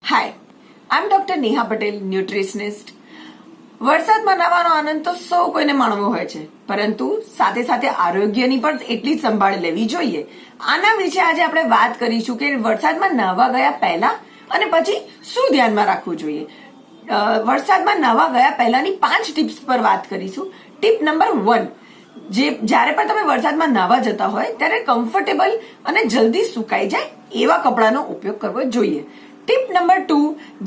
હાય, આઈ એમ doctor Neha Patel, nutritionist. વરસાદમાં નાહવાનો આનંદ તો સૌ કોઈને માણવો હોય છે, પરંતુ સાથે સાથે આરોગ્યની પણ એટલી જ સંભાળ લેવી જોઈએ. આના વિશે આજે આપણે વાત કરીશું કે વરસાદમાં નાહવા ગયા પહેલા અને પછી શું ધ્યાનમાં રાખવું જોઈએ. વરસાદમાં નાહવા ગયા પહેલાની 5 ટિપ્સ પર વાત કરીશું. ટીપ નંબર 1, જ્યારે પણ તમે વરસાદમાં નાહવા જતા હોય ત્યારે કમ્ફર્ટેબલ અને જલ્દી સુકાઈ જાય એવા કપડાનો ઉપયોગ કરવો જોઈએ. ટીપ નંબર 2,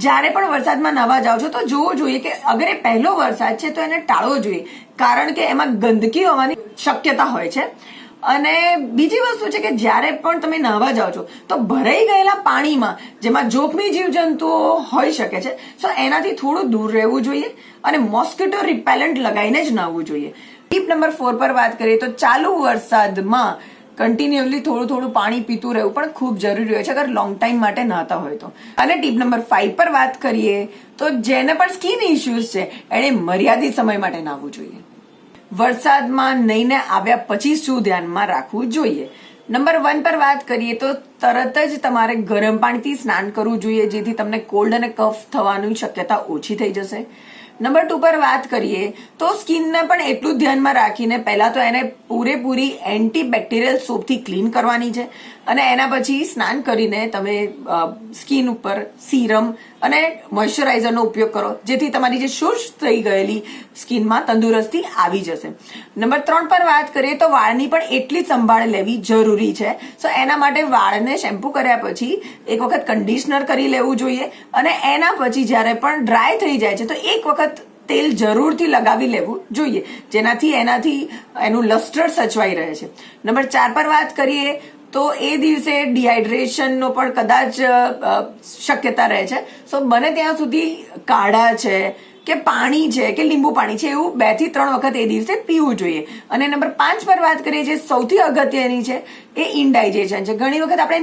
જ્યારે પણ વરસાદમાં નાહવા જાઓ છો તો જોવું જોઈએ કે અગર એ પહેલો વરસાદ છે તો એને ટાળવો જોઈએ, કારણ કે એમાં ગંદકી હોવાની શક્યતા હોય છે. અને બીજી વસ્તુ છે કે જ્યારે પણ તમે નાહવા જાઓ છો તો ભરાઈ ગયેલા પાણીમાં જેમાં જોખમી જીવજંતુઓ હોઈ શકે છે, તો એનાથી થોડું દૂર રહેવું જોઈએ અને મોસ્કિટો રિપેલન્ટ લગાવીને જ નાહવું જોઈએ. ટીપ નંબર 4 પર વાત કરીએ તો ચાલુ વરસાદમાં કન્ટિન્યુઅસલી થોડું પાણી પીતું રહેવું પણ ખૂબ જરૂરી હોય છે અગર લોંગ ટાઈમ માટે નહાતા હોય તો. અને ટીપ નંબર 5 પર વાત કરીએ તો જેને પણ સ્કિન ઇશ્યુઝ છે એને મર્યાદિત સમય માટે નાહવું જોઈએ. વરસાદમાં નહીને આવ્યા પછી શું ધ્યાનમાં રાખવું જોઈએ. નંબર 1 પર વાત કરીએ તો તરત જ તમારે ગરમ પાણીથી સ્નાન કરવું જોઈએ, જેથી તમને કોલ્ડ અને કફ થવાની શક્યતા ઓછી થઈ જશે. નંબર 2 પર વાત કરીએ તો સ્કિનને પણ એટલું જ ધ્યાનમાં રાખીને પહેલા તો એને પૂરેપૂરી એન્ટીબેક્ટેરિયલ સોપથી ક્લીન કરવાની છે અને એના પછી સ્નાન કરીને તમે સ્કિન ઉપર સીરમ અને મોઇશ્ચરાઇઝરનો ઉપયોગ કરો, જેથી તમારી જે શુષ્ક થઈ ગયેલી સ્કિનમાં તંદુરસ્તી આવી જશે. નંબર 3 પર વાત કરીએ તો વાળની પણ એટલી જ સંભાળ લેવી જરૂરી છે. સો એના માટે વાળને શેમ્પુ કર્યા પછી એક વખત કન્ડિશનર કરી લેવું જોઈએ અને એના પછી જ્યારે પણ ડ્રાય થઈ જાય છે તો એક વખત તેલ જરૂરથી લગાવી લેવું જોઈએ, જેનાથી એનું લસ્ટર સચવાઈ રહે છે. નંબર 4 પર વાત કરીએ તો એ દિવસે ડિહાઇડ્રેશનનો પણ કદાચ શક્યતા રહે છે. સો બને ત્યાં સુધી કાઢા છે કે પાણી છે કે લીંબુ પાણી છે એવું 2 થી 3 વખત એ દિવસે પીવું જોઈએ. અને નંબર 5 પર વાત કરીએ જે સૌથી અગત્યની છે એ ઇનડાઇજેશન છે. ઘણી વખત આપણે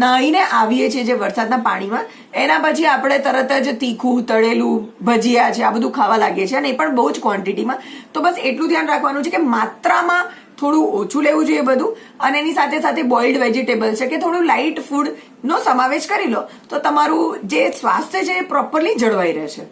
નાહીને આવીએ છીએ જે વરસાદના પાણીમાં, એના પછી આપણે તરત જ તીખું તળેલું ભજીયા છે આ બધું ખાવા લાગીએ છીએ અને એ પણ બહુ જ ક્વોન્ટિટીમાં. તો બસ એટલું ધ્યાન રાખવાનું છે કે માત્રામાં થોડું ઓછું લેવું જોઈએ બધું, અને એની સાથે સાથે બોઇલ્ડ વેજીટેબલ છે કે થોડું લાઇટ ફૂડનો સમાવેશ કરી લો તો તમારું જે સ્વાસ્થ્ય છે એ પ્રોપરલી જળવાઈ રહેશે.